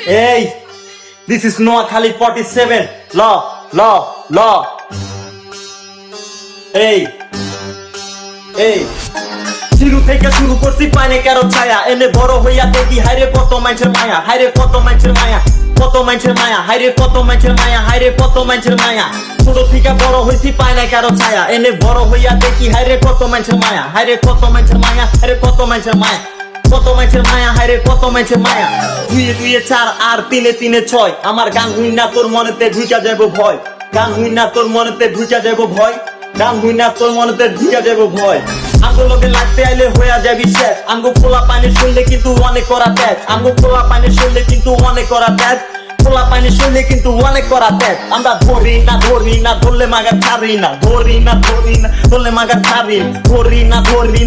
Hey, this is Noah Khalid 47. Law. Hey. শুরু থেকে শুরু করছি পাইনে কারো ছায়া এনে বড় হইয়া দেখি হাইরে কত মানুষের মায়া হাইরে কত মানুষের মায়া কত মানুষের মায়া হাইরে কত মানুষের মায়া হাইরে কত মানুষের মায়া ছোট থেকে বড় হইছি পাইনে কারো ছায়া এনে বড় হইয়া দেখি হাইরে কত মানুষের মায়া হাইরে কত মানুষের মায়া হাইরে কত মানুষের মায়া কত মানুষের মায়া হাইরে কত মানুষের মায়া দুয়ে 4 আর 3 6 আমার গান হুইনা তোর মনেতে ঢুকা যাবো ভয় গান হুইনা তোর মনেতে ঢুকা যাবো ভয় গান হুইনা তোর মনেতে ঢুকা যাবো ভয় আমগো লোকে লাগতে আইলে হইয়া যাবি শেষ আমগো পোলা পানি শুনলে কিন্তু অনেক করা ত্যাগ আমগো পোলা পানি শুনলে কিন্তু অনেক করা ত্যাগ পোলা পানি শুনলে কিন্তু অনেক করা ত্যাগ আমরা ধরি না ধরলে মাগা ছাড়ি না ধরি না ধরলে মাগা ছাড়ি ধরি না ধরলে